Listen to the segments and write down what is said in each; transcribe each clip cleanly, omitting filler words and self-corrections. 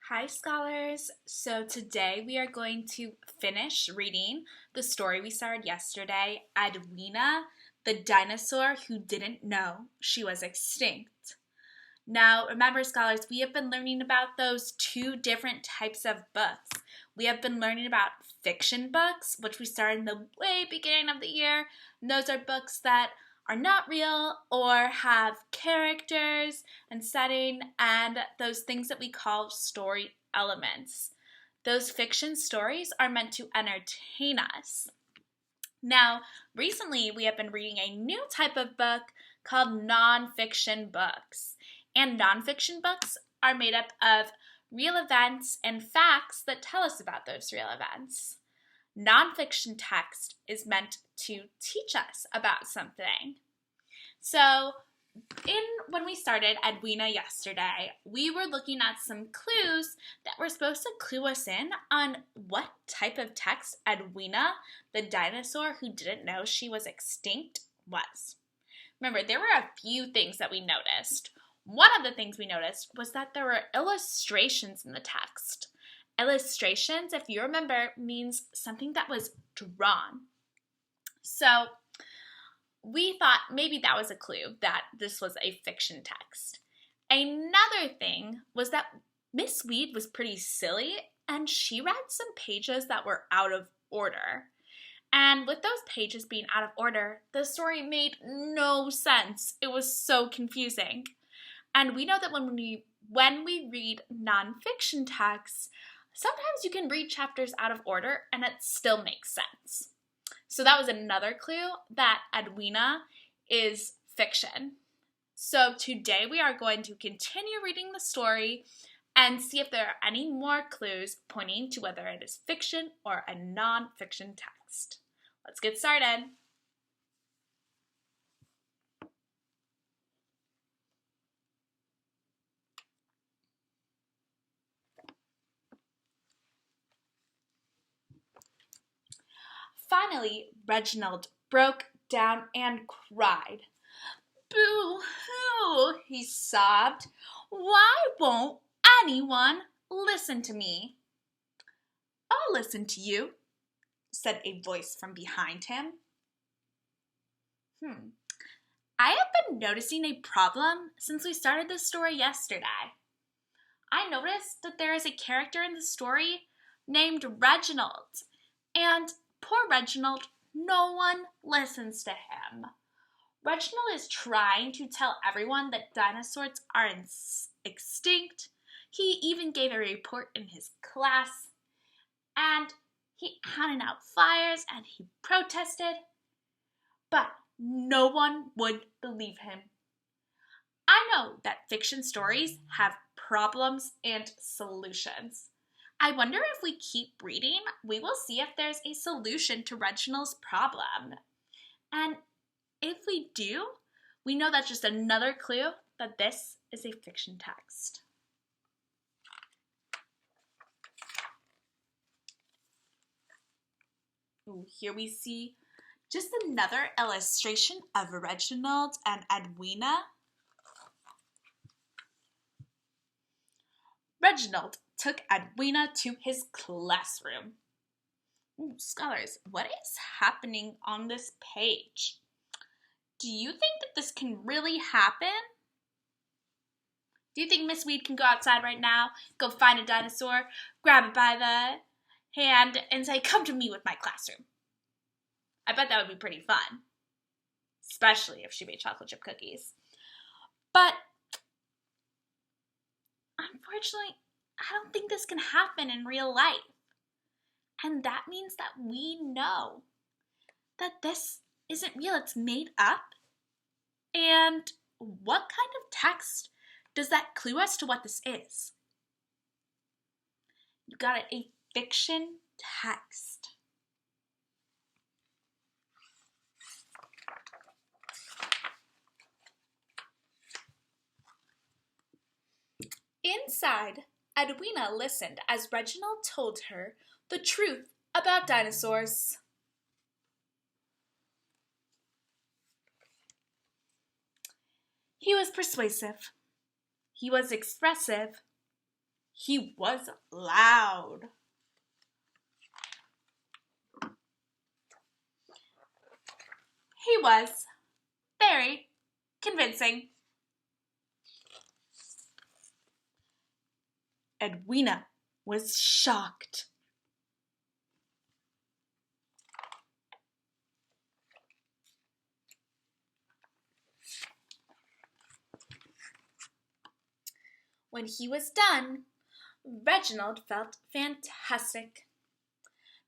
Hi, scholars. So today we are going to finish reading the story we started yesterday, Edwina, the dinosaur who didn't know she was extinct. Now, remember, scholars, we have been learning about those two different types of books. We have been learning about fiction books, which we started in the way beginning of the year. And those are books that are not real or have characters and setting and those things that we call story elements. Those fiction stories are meant to entertain us. Now, recently we have been reading a new type of book called nonfiction books. And nonfiction books are made up of real events and facts that tell us about those real events. Nonfiction text is meant to teach us about something. So, when we started Edwina yesterday, we were looking at some clues that were supposed to clue us in on what type of text Edwina, the dinosaur who didn't know she was extinct, was. Remember, there were a few things that we noticed. One of the things we noticed was that there were illustrations in the text. Illustrations, if you remember, means something that was drawn. So, we thought maybe that was a clue that this was a fiction text. Another thing was that Miss Weed was pretty silly and she read some pages that were out of order. And with those pages being out of order, the story made no sense. It was so confusing. And we know that when we read nonfiction texts, sometimes you can read chapters out of order and it still makes sense. So that was another clue that Edwina is fiction. So today we are going to continue reading the story and see if there are any more clues pointing to whether it is fiction or a non-fiction text. Let's get started. Finally, Reginald broke down and cried. Boo-hoo, he sobbed. Why won't anyone listen to me? I'll listen to you, said a voice from behind him. I have been noticing a problem since we started this story yesterday. I noticed that there is a character in the story named Reginald, and poor Reginald, no one listens to him. Reginald is trying to tell everyone that dinosaurs are extinct. He even gave a report in his class, and he handed out flyers and he protested, but no one would believe him. I know that fiction stories have problems and solutions. I wonder if we keep reading, we will see if there's a solution to Reginald's problem. And if we do, we know that's just another clue that this is a fiction text. Ooh, here we see just another illustration of Reginald and Edwina. Reginald took Edwina to his classroom. Ooh, scholars, what is happening on this page? Do you think that this can really happen? Do you think Miss Weed can go outside right now, go find a dinosaur, grab it by the hand, and say, come to me with my classroom? I bet that would be pretty fun. Especially if she made chocolate chip cookies. But unfortunately, I don't think this can happen in real life. And that means that we know that this isn't real, it's made up. And what kind of text does that clue us to what this is? You got it, a fiction text. Inside, Edwina listened as Reginald told her the truth about dinosaurs. He was persuasive. He was expressive. He was loud. He was very convincing. Edwina was shocked. When he was done, Reginald felt fantastic.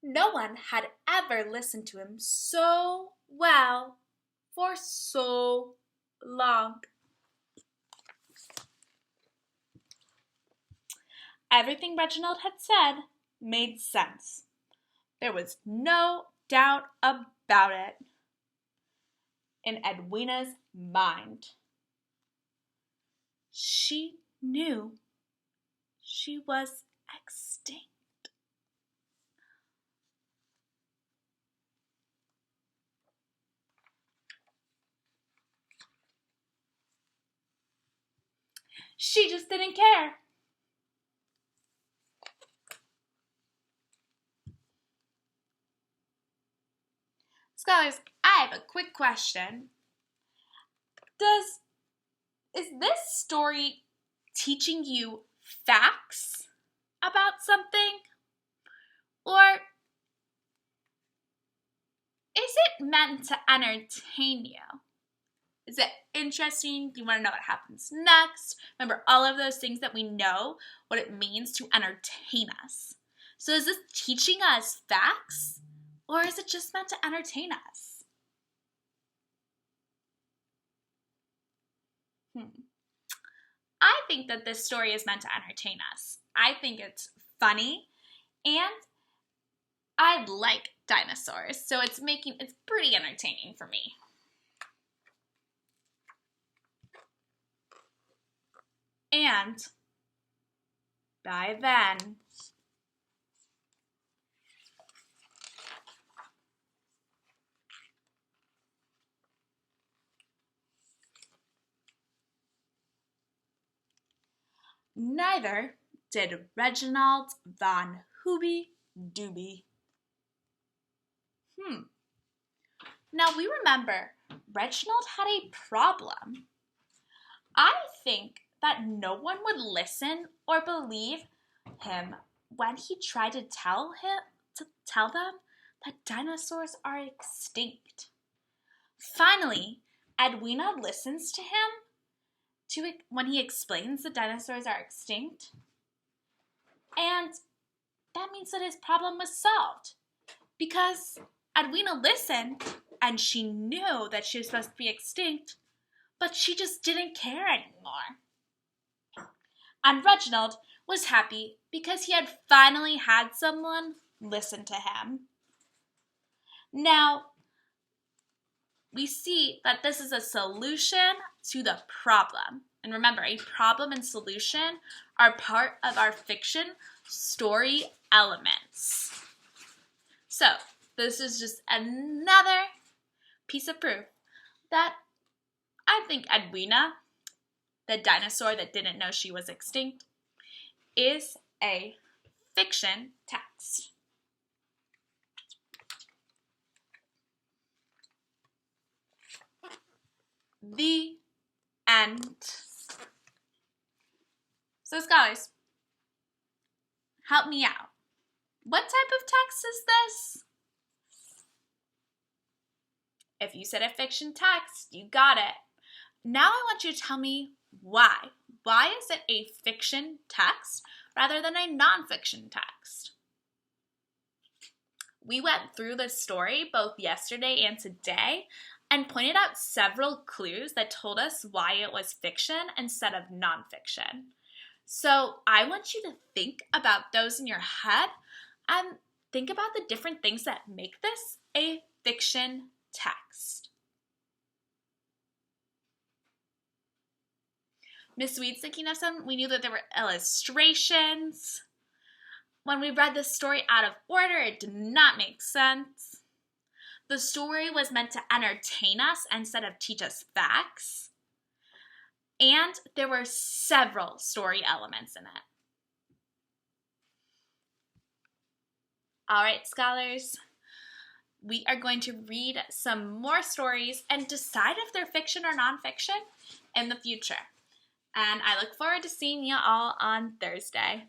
No one had ever listened to him so well for so long. Everything Reginald had said made sense. There was no doubt about it in Edwina's mind. She knew she was extinct. She just didn't care. Scholars, I have a quick question. Is this story teaching you facts about something? Or is it meant to entertain you? Is it interesting? Do you want to know what happens next? Remember all of those things that we know, what it means to entertain us. So is this teaching us facts? Or is it just meant to entertain us? I think that this story is meant to entertain us. I think it's funny, and I like dinosaurs, so it's pretty entertaining for me. And by then, neither did Reginald von Hooby Dooby. Now we remember Reginald had a problem. I think that no one would listen or believe him when he tried to tell them that dinosaurs are extinct. Finally, Edwina listens to him when he explains that dinosaurs are extinct, and that means that his problem was solved, because Edwina listened and she knew that she was supposed to be extinct, but she just didn't care anymore. And Reginald was happy because he had finally had someone listen to him. Now, we see that this is a solution to the problem. And remember, a problem and solution are part of our fiction story elements. So, this is just another piece of proof that I think Edwina, the dinosaur that didn't know she was extinct, is a fiction text. The end. So scholars, help me out. What type of text is this? If you said a fiction text, you got it. Now I want you to tell me why. Why is it a fiction text rather than a nonfiction text? We went through this story both yesterday and today and pointed out several clues that told us why it was fiction instead of nonfiction. So I want you to think about those in your head and think about the different things that make this a fiction text. Miss Weed's thinking of some. We knew that there were illustrations. When we read this story out of order, it did not make sense. The story was meant to entertain us instead of teach us facts. And there were several story elements in it. All right, scholars, we are going to read some more stories and decide if they're fiction or nonfiction in the future. And I look forward to seeing you all on Thursday.